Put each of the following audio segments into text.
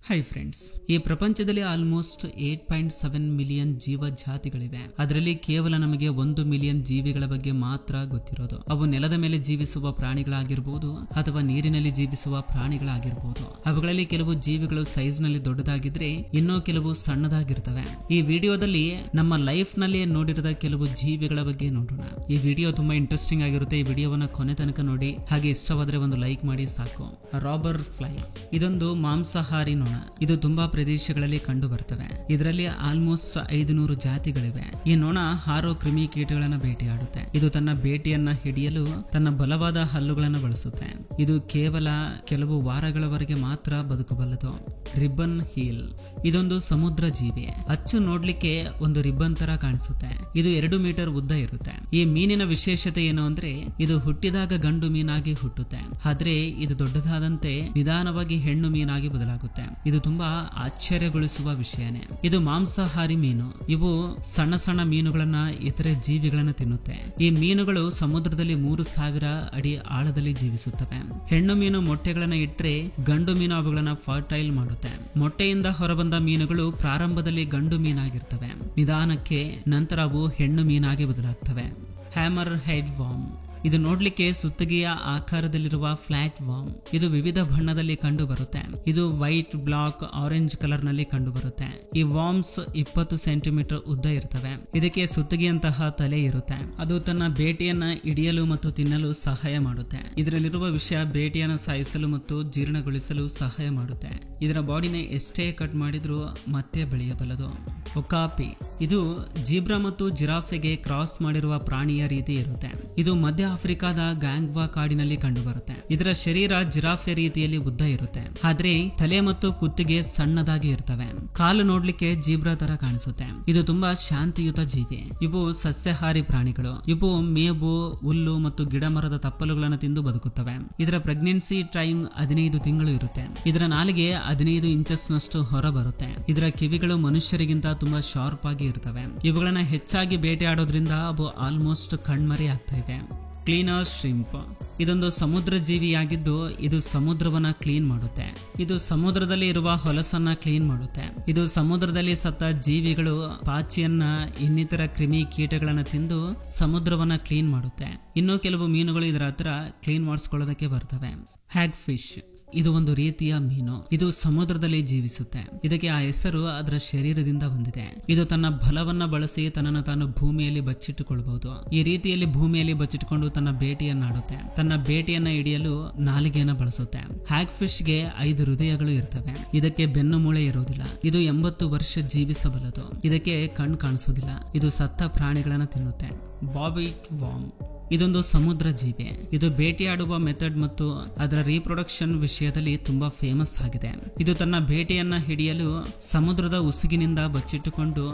Hi friends, ಈ ಪ್ರಪಂಚದಲ್ಲಿ almost 8.7 million ಜೀವ ಜಾತಿಗಳಿವೆ. ಅದರಲ್ಲಿ ಕೇವಲ ನಮಗೆ 1 ಮಿಲಿಯನ್ ಜೀವಿಗಳ ಬಗ್ಗೆ ಮಾತ್ರ ಗೊತ್ತಿರೋದು. ಅವು ನೆಲದ ಮೇಲೆ ಜೀವಿಸುವ ಪ್ರಾಣಿಗಳಾಗಿರ್ಬೋದು ಅಥವಾ ನೀರಿನಲ್ಲಿ ಜೀವಿಸುವ ಪ್ರಾಣಿಗಳಾಗಿರ್ಬೋದು. ಅವುಗಳಲ್ಲಿ ಕೆಲವು ಜೀವಿಗಳು ಸೈಜ್ ನಲ್ಲಿ ದೊಡ್ಡದಾಗಿದ್ರೆ ಇನ್ನೂ ಕೆಲವು ಸಣ್ಣದಾಗಿರ್ತವೆ. ಈ ವಿಡಿಯೋದಲ್ಲಿ ನಮ್ಮ ಲೈಫ್ ನಲ್ಲಿ ನೋಡಿರದ ಕೆಲವು ಜೀವಿಗಳ ಬಗ್ಗೆ ನೋಡೋಣ. ಈ ವಿಡಿಯೋ ತುಂಬಾ ಇಂಟ್ರೆಸ್ಟಿಂಗ್ ಆಗಿರುತ್ತೆ. ಈ ವಿಡಿಯೋವನ್ನ ಕೊನೆ ತನಕ ನೋಡಿ, ಹಾಗೆ ಇಷ್ಟವಾದ್ರೆ ಒಂದು ಲೈಕ್ ಮಾಡಿ ಸಾಕು. ರಾಬರ್ ಫ್ಲೈ ಇದೊಂದು ಮಾಂಸಾಹಾರಿ ನೊಣ. ಇದು ತುಂಬಾ ಪ್ರದೇಶಗಳಲ್ಲಿ ಕಂಡು ಬರ್ತವೆ. ಇದರಲ್ಲಿ ಆಲ್ಮೋಸ್ಟ್ 500 ಜಾತಿಗಳಿವೆ. ಈ ನೊಣ ಹಾರೋ ಕ್ರಿಮಿಕೀಟಗಳನ್ನು ಬೇಟೆಯಾಡುತ್ತೆ. ಇದು ತನ್ನ ಬೇಟೆಯನ್ನ ಹಿಡಿಯಲು ತನ್ನ ಬಲವಾದ ಹಲ್ಲುಗಳನ್ನು ಬಳಸುತ್ತೆ. ಇದು ಕೇವಲ ಕೆಲವು ವಾರಗಳವರೆಗೆ ಮಾತ್ರ ಬದುಕಬಲ್ಲದು. ರಿಬ್ಬನ್ ಹೀಲ್ ಇದೊಂದು ಸಮುದ್ರ ಜೀವಿ. ಅಚ್ಚು ನೋಡ್ಲಿಕ್ಕೆ ಒಂದು ರಿಬ್ಬನ್ ತರ ಕಾಣಿಸುತ್ತೆ. ಇದು 2 ಮೀಟರ್ ಉದ್ದ ಇರುತ್ತೆ. ಈ ಮೀನಿನ ವಿಶೇಷತೆ ಏನು ಅಂದ್ರೆ ಇದು ಹುಟ್ಟಿದಾಗ ಗಂಡು ಮೀನಾಗಿ ಹುಟ್ಟುತ್ತೆ. ಆದ್ರೆ ಇದು ದೊಡ್ಡದಾದಂತೆ ನಿಧಾನವಾಗಿ ಹೆಣ್ಣು ಮೀನಾಗಿ ಬದಲಾಗುತ್ತೆ. ಇದು ತುಂಬಾ ಆಶ್ಚರ್ಯಗೊಳಿಸುವ ವಿಷಯನೇ. ಇದು ಮಾಂಸಾಹಾರಿ ಮೀನು. ಇವು ಸಣ್ಣ ಸಣ್ಣ ಮೀನುಗಳನ್ನ, ಇತರೆ ಜೀವಿಗಳನ್ನ ತಿನ್ನುತ್ತೆ. ಈ ಮೀನುಗಳು ಸಮುದ್ರದಲ್ಲಿ 3000 ಅಡಿ ಆಳದಲ್ಲಿ ಜೀವಿಸುತ್ತವೆ. ಹೆಣ್ಣು ಮೀನು ಮೊಟ್ಟೆಗಳನ್ನ ಇಟ್ಟರೆ ಗಂಡು ಮೀನು ಅವುಗಳನ್ನ ಫರ್ಟೈಲ್ ಮಾಡುತ್ತೆ. ಮೊಟ್ಟೆಯಿಂದ ಹೊರಬಂದ ಮೀನುಗಳು ಪ್ರಾರಂಭದಲ್ಲಿ ಗಂಡು ಮೀನಾಗಿರ್ತವೆ. ನಿಧಾನಕ್ಕೆ ನಂತರ ಅವು ಹೆಣ್ಣು ಮೀನಾಗಿ ಬದಲಾಗ್ತವೆ. ಹ್ಯಾಮರ್ ಹೆಡ್ ವಾರ್ಮ್ ಇದು ನೋಡ್ಲಿಕ್ಕೆ ಸುತ್ತಿಗೆಯ ಆಕಾರದಲ್ಲಿರುವ ಫ್ಲಾಟ್ ವಾರ್ಮ್. ಇದು ವಿವಿಧ ಬಣ್ಣದಲ್ಲಿ ಕಂಡು ಬರುತ್ತೆ. ಇದು ವೈಟ್, ಬ್ಲಾಕ್, ಆರೆಂಜ್ ಕಲರ್ ನಲ್ಲಿ ಕಂಡು ಬರುತ್ತೆ. ಈ ವಾರ್ಮ್ಸ್ 20 ಸೆಂಟಿಮೀಟರ್ ಉದ್ದ ಇರ್ತವೆ. ಇದಕ್ಕೆ ಸುತ್ತಿಗೆಯಂತಹ ತಲೆ ಇರುತ್ತೆ. ಅದು ತನ್ನ ಬೇಟೆಯನ್ನ ಹಿಡಿಯಲು ಮತ್ತು ತಿನ್ನಲು ಸಹಾಯ ಮಾಡುತ್ತೆ. ಇದರಲ್ಲಿರುವ ವಿಷ ಬೇಟೆಯನ್ನ ಸಾಯಿಸಲು ಮತ್ತು ಜೀರ್ಣಗೊಳಿಸಲು ಸಹಾಯ ಮಾಡುತ್ತೆ. ಇದರ ಬಾಡಿನ ಎಷ್ಟೇ ಕಟ್ ಮಾಡಿದ್ರೂ ಮತ್ತೆ ಬೆಳೆಯಬಲ್ಲದು. ಒಕಾಪಿ ಇದು ಜೀಬ್ರಾ ಮತ್ತು ಜಿರಾಫೆಗೆ ಕ್ರಾಸ್ ಮಾಡಿರುವ ಪ್ರಾಣಿಯ ರೀತಿ ಇರುತ್ತೆ. ಇದು ಮಧ್ಯ ಆಫ್ರಿಕಾದ ಗ್ಯಾಂಗ್ವಾ ಕಾಡಿನಲ್ಲಿ ಕಂಡು ಬರುತ್ತೆ. ಇದರ ಶರೀರ ಜಿರಾಫೆ ರೀತಿಯಲ್ಲಿ ಉದ್ದ ಇರುತ್ತೆ. ಆದ್ರೆ ತಲೆ ಮತ್ತು ಕುತ್ತಿಗೆ ಸಣ್ಣದಾಗಿ ಇರ್ತವೆ. ಕಾಲು ನೋಡ್ಲಿಕ್ಕೆ ಜೀಬ್ರಾ ತರ ಕಾಣಿಸುತ್ತೆ. ಇದು ತುಂಬಾ ಶಾಂತಿಯುತ ಜೀವಿ. ಇವು ಸಸ್ಯಾಹಾರಿ ಪ್ರಾಣಿಗಳು. ಇವು ಮೇವು, ಹುಲ್ಲು ಮತ್ತು ಗಿಡ ಮರದ ತಪ್ಪಲುಗಳನ್ನು ತಿಂದು ಬದುಕುತ್ತವೆ. ಇದರ ಪ್ರೆಗ್ನೆನ್ಸಿ ಟೈಮ್ 15 ತಿಂಗಳು ಇರುತ್ತೆ. ಇದರ ನಾಲಿಗೆ 15 ಇಂಚಸ್ ನಷ್ಟು ಹೊರ ಬರುತ್ತೆ. ಇದರ ಕಿವಿಗಳು ಮನುಷ್ಯರಿಗಿಂತ ತುಂಬಾ ಶಾರ್ಪ್ ಆಗಿ ಇರ್ತವೆ. ಇವುಗಳನ್ನ ಹೆಚ್ಚಾಗಿ ಬೇಟೆಯಾಡೋದ್ರಿಂದ ಅವು ಆಲ್ಮೋಸ್ಟ್ ಕಣ್ಮರೆ ಆಗ್ತಾ ಇವೆ. ಕ್ಲೀನರ್ ಶ್ರಿಂಪ್ ಇದೊಂದು ಸಮುದ್ರ ಜೀವಿಯಾಗಿದ್ದು ಇದು ಸಮುದ್ರವನ್ನ ಕ್ಲೀನ್ ಮಾಡುತ್ತೆ. ಇದು ಸಮುದ್ರದಲ್ಲಿ ಇರುವ ಹೊಲಸನ್ನ ಕ್ಲೀನ್ ಮಾಡುತ್ತೆ. ಇದು ಸಮುದ್ರದಲ್ಲಿ ಸತ್ತ ಜೀವಿಗಳು, ಪಾಚಿಯನ್ನ, ಇನ್ನಿತರ ಕ್ರಿಮಿ ಕೀಟಗಳನ್ನ ತಿಂದು ಸಮುದ್ರವನ್ನ ಕ್ಲೀನ್ ಮಾಡುತ್ತೆ. ಇನ್ನೂ ಕೆಲವು ಮೀನುಗಳು ಇದರ ಹತ್ರ ಕ್ಲೀನ್ ಮಾಡಿಸ್ಕೊಳ್ಳೋದಕ್ಕೆ ಬರ್ತವೆ. ಹ್ಯಾಗ್ ಫಿಶ್ ಇದು ಒಂದು ರೀತಿಯ ಮೀನು. ಇದು ಸಮುದ್ರದಲ್ಲಿ ಜೀವಿಸುತ್ತೆ. ಇದಕ್ಕೆ ಆ ಹೆಸರು ಅದರ ಶರೀರದಿಂದ ಬಂದಿದೆ. ಇದು ತನ್ನ ಬಲವನ್ನ ಬಳಸಿ ತನ್ನನ್ನು ತಾನು ಭೂಮಿಯಲ್ಲಿ ಬಚ್ಚಿಟ್ಟುಕೊಳ್ಳಬಹುದು. ಈ ರೀತಿಯಲ್ಲಿ ಭೂಮಿಯಲ್ಲಿ ಬಚ್ಚಿಟ್ಟುಕೊಂಡು ತನ್ನ ಬೇಟೆಯನ್ನಾಡುತ್ತೆ. ತನ್ನ ಬೇಟೆಯನ್ನ ಹಿಡಿಯಲು ನಾಲಿಗೆಯನ್ನ ಬಳಸುತ್ತೆ. ಹ್ಯಾಗ್ ಫಿಶ್ ಗೆ 5 ಹೃದಯಗಳು ಇರ್ತವೆ. ಇದಕ್ಕೆ ಬೆನ್ನು ಮೂಳೆ ಇರುವುದಿಲ್ಲ. ಇದು 80 ವರ್ಷ ಜೀವಿಸಬಲ್ಲದು. ಇದಕ್ಕೆ ಕಣ್ಣು ಕಾಣಿಸುವುದಿಲ್ಲ. ಇದು ಸತ್ತ ಪ್ರಾಣಿಗಳನ್ನ ತಿನ್ನುತ್ತೆ. ಬಾಬಿಟ್ ವಾರ್ಮ್ ಇದೊಂದು ಸಮುದ್ರ ಜೀವಿ. ಇದು ಬೇಟೆಯಾಡುವ ಮೆಥಡ್ ಮತ್ತು ಅದರ ರೀಪ್ರೊಡಕ್ಷನ್ ವಿಷಯದಲ್ಲಿ ತುಂಬಾ ಫೇಮಸ್ ಆಗಿದೆ. ಇದು ತನ್ನ ಬೇಟೆಯನ್ನ ಹಿಡಿಯಲು ಸಮುದ್ರದ ಉಸುಗಿನಿಂದ ಬಚ್ಚಿಟ್ಟುಕೊಂಡು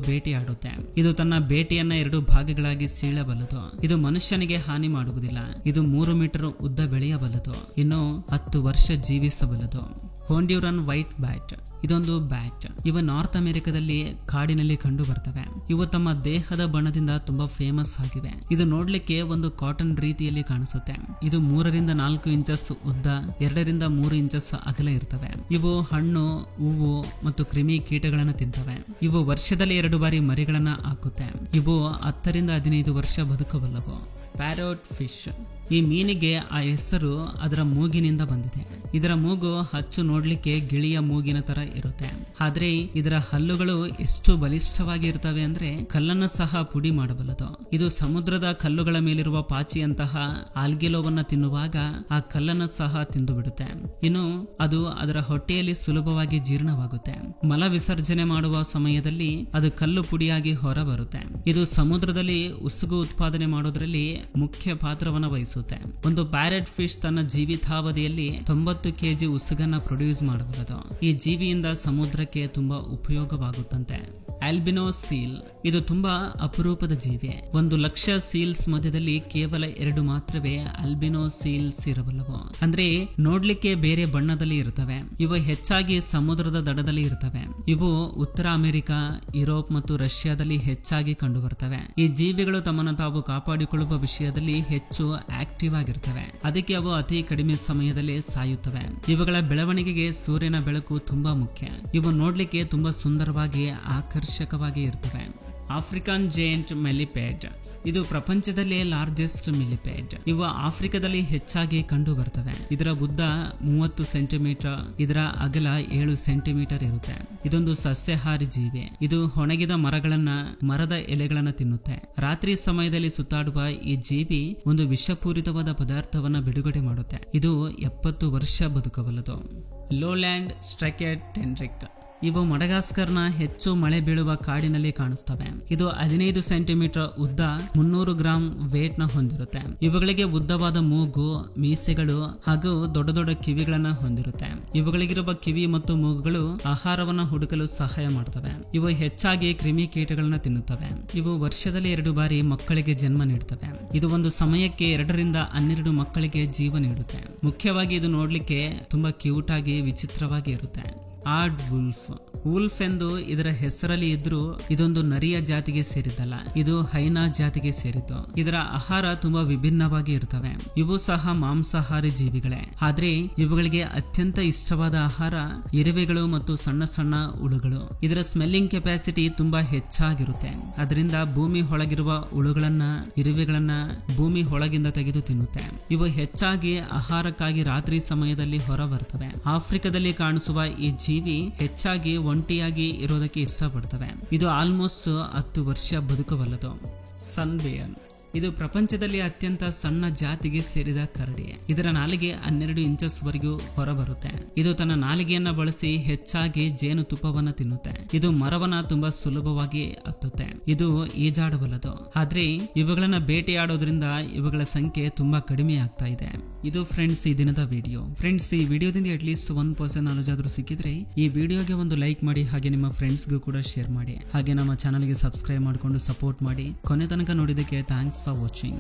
ಬೇಟೆಯಾಡುತ್ತೆ. ಇದು ತನ್ನ ಬೇಟೆಯನ್ನ 2 ಭಾಗಗಳಾಗಿ ಸೀಳಬಲ್ಲದು. ಇದು ಮನುಷ್ಯನಿಗೆ ಹಾನಿ ಮಾಡುವುದಿಲ್ಲ. ಇದು 3 ಮೀಟರ್ ಉದ್ದ ಬೆಳೆಯಬಲ್ಲದು. ಇನ್ನು 10 ವರ್ಷ ಜೀವಿಸಬಲ್ಲದು. ಹೊಂಡ್ಯೂರನ್ ವೈಟ್ ಬ್ಯಾಟ್ ಇದೊಂದು ಬ್ಯಾಟ್. ಇವು ನಾರ್ತ್ ಅಮೆರಿಕದಲ್ಲಿ ಕಾಡಿನಲ್ಲಿ ಕಂಡು ಬರ್ತವೆ. ಇವು ತಮ್ಮ ದೇಹದ ಬಣ್ಣದಿಂದ ತುಂಬಾ ಫೇಮಸ್ ಆಗಿವೆ. ಇದು ನೋಡ್ಲಿಕ್ಕೆ ಒಂದು ಕಾಟನ್ ರೀತಿಯಲ್ಲಿ ಕಾಣಿಸುತ್ತೆ. ಇದು 3 ರಿಂದ 4 ಇಂಚಸ್ ಉದ್ದ, 2 ರಿಂದ 3 ಇಂಚಸ್ ಅಗಲ ಇರ್ತವೆ. ಇವು ಹಣ್ಣು, ಹೂವು ಮತ್ತು ಕ್ರಿಮಿ ಕೀಟಗಳನ್ನ ತಿಂತವೆ. ಇವು ವರ್ಷದಲ್ಲಿ 2 ಬಾರಿ ಮರಿಗಳನ್ನ ಹಾಕುತ್ತೆ. ಇವು 10 ರಿಂದ 15 ವರ್ಷ ಬದುಕಬಲ್ಲವು. ಪ್ಯಾರೋಟ್ ಫಿಶ್ ಈ ಮೀನಿಗೆ ಆ ಹೆಸರು ಅದರ ಮೂಗಿನಿಂದ ಬಂದಿದೆ. ಇದರ ಮೂಗು ಅಚ್ಚು ನೋಡ್ಲಿಕ್ಕೆ ಗಿಳಿಯ ಮೂಗಿನ ತರ ಇರುತ್ತೆ. ಆದ್ರೆ ಇದರ ಹಲ್ಲುಗಳು ಎಷ್ಟು ಬಲಿಷ್ಠವಾಗಿ ಇರ್ತವೆ ಅಂದ್ರೆ ಕಲ್ಲನ್ನು ಸಹ ಪುಡಿ ಮಾಡಬಲ್ಲದು. ಇದು ಸಮುದ್ರದ ಕಲ್ಲುಗಳ ಮೇಲಿರುವ ಪಾಚಿಯಂತಹ ಆಲ್ಗೆಲೋವನ್ನ ತಿನ್ನುವಾಗ ಆ ಕಲ್ಲನ್ನು ಸಹ ತಿಂದು ಬಿಡುತ್ತೆ. ಇನ್ನು ಅದು ಅದರ ಹೊಟ್ಟೆಯಲ್ಲಿ ಸುಲಭವಾಗಿ ಜೀರ್ಣವಾಗುತ್ತೆ. ಮಲ ವಿಸರ್ಜನೆ ಮಾಡುವ ಸಮಯದಲ್ಲಿ ಅದು ಕಲ್ಲು ಪುಡಿಯಾಗಿ ಹೊರ ಬರುತ್ತೆ. ಇದು ಸಮುದ್ರದಲ್ಲಿ ಉಸುಗು ಉತ್ಪಾದನೆ ಮಾಡೋದ್ರಲ್ಲಿ ಮುಖ್ಯ ಪಾತ್ರವನ್ನು ವಹಿಸುತ್ತೆ. ಒಂದು ಪ್ಯಾರೆಟ್ ಫಿಶ್ ತನ್ನ ಜೀವಿತಾವಧಿಯಲ್ಲಿ 90 kg ಉಸುಗನ್ನ ಪ್ರೊಡ್ಯೂಸ್ ಮಾಡಬಲ್ಲದು. ಈ ಜೀವಿಯಿಂದ ಸಮುದ್ರಕ್ಕೆ ತುಂಬಾ ಉಪಯೋಗವಾಗುತ್ತಂತೆ. Albino seal. ಇದು ತುಂಬಾ ಅಪರೂಪದ ಜೀವಿ. 1,00,000 ಸೀಲ್ಸ್ ಮಧ್ಯದಲ್ಲಿ ಕೇವಲ 2 ಮಾತ್ರವೇ ಆಲ್ಬಿನೋ ಸೀಲ್ಸ್ ಇರಬಲ್ಲವು. ಅಂದ್ರೆ ನೋಡ್ಲಿಕ್ಕೆ ಬೇರೆ ಬಣ್ಣದಲ್ಲಿ ಇರ್ತವೆ. ಇವು ಹೆಚ್ಚಾಗಿ ಸಮುದ್ರದ ದಡದಲ್ಲಿ ಇರ್ತವೆ. ಇವು ಉತ್ತರ ಅಮೆರಿಕ, ಯುರೋಪ್ ಮತ್ತು ರಷ್ಯಾದಲ್ಲಿ ಹೆಚ್ಚಾಗಿ ಕಂಡು ಬರ್ತವೆ. ಈ ಜೀವಿಗಳು ತಮ್ಮನ್ನು ತಾವು ಕಾಪಾಡಿಕೊಳ್ಳುವ ವಿಷಯದಲ್ಲಿ ಹೆಚ್ಚು ಆಕ್ಟಿವ್ ಆಗಿರ್ತವೆ. ಅದಕ್ಕೆ ಅವು ಅತಿ ಕಡಿಮೆ ಸಮಯದಲ್ಲಿ ಸಾಯುತ್ತವೆ. ಇವುಗಳ ಬೆಳವಣಿಗೆಗೆ ಸೂರ್ಯನ ಬೆಳಕು ತುಂಬಾ ಮುಖ್ಯ. ಇವು ನೋಡ್ಲಿಕ್ಕೆ ತುಂಬಾ ಸುಂದರವಾಗಿ ಆಕರ್ಷಕವಾಗಿ ಇರ್ತವೆ. African giant millipede. ಇದು ಪ್ರಪಂಚದಲ್ಲೇ ಲಾರ್ಜೆಸ್ಟ್ ಮಿಲಿಪೇಡ್. ಇವು ಆಫ್ರಿಕಾದಲ್ಲಿ ಹೆಚ್ಚಾಗಿ ಕಂಡು ಬರ್ತವೆ. ಇದರ ಉದ್ದ 30 ಸೆಂಟಿಮೀಟರ್, ಇದರ ಅಗಲ 7 ಸೆಂಟಿಮೀಟರ್ ಇರುತ್ತೆ. ಇದೊಂದು ಸಸ್ಯಾಹಾರಿ ಜೀವಿ. ಇದು ಒಣಗಿದ ಮರದ ಎಲೆಗಳನ್ನ ತಿನ್ನುತ್ತೆ. ರಾತ್ರಿ ಸಮಯದಲ್ಲಿ ಸುತ್ತಾಡುವ ಈ ಜೀವಿ ಒಂದು ವಿಷಪೂರಿತವಾದ ಪದಾರ್ಥವನ್ನ ಬಿಡುಗಡೆ ಮಾಡುತ್ತೆ. ಇದು 70 ವರ್ಷ ಬದುಕಬಲ್ಲದು. ಲೋಲ್ಯಾಂಡ್ ಸ್ಟ್ರೈಕೆಡ್ ಟೆಂಡ್ರಿಕ್. ಇವು ಮಡಗಾಸ್ಕರ್ನ ಹೆಚ್ಚು ಮಳೆ ಬೀಳುವ ಕಾಡಿನಲ್ಲಿ ಕಾಣಿಸ್ತವೆ. ಇದು 15 ಸೆಂಟಿಮೀಟರ್ ಉದ್ದ, 300 ಗ್ರಾಂ ವೇಟ್ ನ ಹೊಂದಿರುತ್ತೆ. ಇವುಗಳಿಗೆ ಉದ್ದವಾದ ಮೂಗು, ಮೀಸೆಗಳು ಹಾಗೂ ದೊಡ್ಡ ದೊಡ್ಡ ಕಿವಿಗಳನ್ನ ಹೊಂದಿರುತ್ತೆ. ಇವುಗಳಿಗಿರುವ ಕಿವಿ ಮತ್ತು ಮೂಗುಗಳು ಆಹಾರವನ್ನ ಹುಡುಕಲು ಸಹಾಯ ಮಾಡ್ತವೆ. ಇವು ಹೆಚ್ಚಾಗಿ ಕ್ರಿಮಿಕೀಟಗಳನ್ನ ತಿನ್ನುತ್ತವೆ. ಇವು ವರ್ಷದಲ್ಲಿ 2 ಬಾರಿ ಮಕ್ಕಳಿಗೆ ಜನ್ಮ ನೀಡುತ್ತವೆ. ಇದು ಒಂದು ಸಮಯಕ್ಕೆ 2 ರಿಂದ 12 ಮಕ್ಕಳಿಗೆ ಜೀವ ನೀಡುತ್ತೆ. ಮುಖ್ಯವಾಗಿ ಇದು ನೋಡ್ಲಿಕ್ಕೆ ತುಂಬಾ ಕ್ಯೂಟ್ ಆಗಿ ವಿಚಿತ್ರವಾಗಿ ಇರುತ್ತೆ. ಆಡ್ ವುಲ್ಫ್ ಎಂದು ಇದರ ಹೆಸರಲ್ಲಿ ಇದ್ರೂ ಇದೊಂದು ನರಿಯ ಜಾತಿಗೆ ಸೇರಿದ್ದಲ್ಲ. ಇದು ಹೈನಾ ಜಾತಿಗೆ ಸೇರಿತು. ಇದರ ಆಹಾರ ತುಂಬಾ ವಿಭಿನ್ನವಾಗಿ ಇರ್ತವೆ. ಇವು ಸಹ ಮಾಂಸಾಹಾರಿ ಜೀವಿಗಳೇ. ಆದ್ರೆ ಇವುಗಳಿಗೆ ಅತ್ಯಂತ ಇಷ್ಟವಾದ ಆಹಾರ ಇರುವೆಗಳು ಮತ್ತು ಸಣ್ಣ ಸಣ್ಣ ಹುಳುಗಳು. ಇದರ ಸ್ಮೆಲ್ಲಿಂಗ್ ಕೆಪಾಸಿಟಿ ತುಂಬಾ ಹೆಚ್ಚಾಗಿರುತ್ತೆ. ಅದರಿಂದ ಭೂಮಿ ಒಳಗಿರುವ ಹುಳುಗಳನ್ನ, ಇರುವೆಗಳನ್ನ ಭೂಮಿ ಒಳಗಿಂದ ತೆಗೆದು ತಿನ್ನುತ್ತೆ. ಇವು ಹೆಚ್ಚಾಗಿ ಆಹಾರಕ್ಕಾಗಿ ರಾತ್ರಿ ಸಮಯದಲ್ಲಿ ಹೊರ ಬರ್ತವೆ. ಆಫ್ರಿಕಾದಲ್ಲಿ ಕಾಣಿಸುವ ಈ ಜೀವಿ ಹೆಚ್ಚಾಗಿ ಒಂಟಿಯಾಗಿ ಇರೋದಕ್ಕೆ ಇಷ್ಟಪಡ್ತವೆ. ಇದು ಆಲ್ಮೋಸ್ಟ್ 10 ವರ್ಷ ಬದುಕಬಲ್ಲದು. ಸನ್ಬೇಯರ್. ಇದು ಪ್ರಪಂಚದಲ್ಲಿ ಅತ್ಯಂತ ಸಣ್ಣ ಜಾತಿಗೆ ಸೇರಿದ ಕರಡಿ. ಇದರ ನಾಲಿಗೆ 12 ಇಂಚಸ್ ವರೆಗೂ ಹೊರಬರುತ್ತೆ. ಇದು ತನ್ನ ನಾಲಿಗೆಯನ್ನ ಬಳಸಿ ಹೆಚ್ಚಾಗಿ ಜೇನು ತುಪ್ಪವನ್ನ ತಿನ್ನುತ್ತೆ. ಇದು ಮರವನ್ನ ತುಂಬಾ ಸುಲಭವಾಗಿ ಹತ್ತುತ್ತೆ. ಇದು ಈಜಾಡಬಲ್ಲದು. ಆದ್ರೆ ಇವುಗಳನ್ನ ಬೇಟೆಯಾಡೋದ್ರಿಂದ ಇವುಗಳ ಸಂಖ್ಯೆ ತುಂಬಾ ಕಡಿಮೆ ಆಗ್ತಾ ಇದೆ. ಇದು ಫ್ರೆಂಡ್ಸ್ ಈ ದಿನದ ವಿಡಿಯೋ. ಫ್ರೆಂಡ್ಸ್, ಈ ವಿಡಿಯೋದಿಂದ ಅಟ್ಲೀಸ್ಟ್ 1% ನಾಲೆಜ್ ಆದ್ರೂ ಸಿಕ್ಕಿದ್ರೆ ಈ ವಿಡಿಯೋಗೆ ಒಂದು ಲೈಕ್ ಮಾಡಿ, ಹಾಗೆ ನಿಮ್ಮ ಫ್ರೆಂಡ್ಸ್ಗೂ ಕೂಡ ಶೇರ್ ಮಾಡಿ. ಹಾಗೆ ನಮ್ಮ ಚಾನಲ್ಗೆ ಸಬ್ಸ್ಕ್ರೈಬ್ ಮಾಡಿಕೊಂಡು ಸಪೋರ್ಟ್ ಮಾಡಿ. ಕೊನೆ ತನಕ ನೋಡಿದಕ್ಕೆ ಥ್ಯಾಂಕ್ಸ್ for watching.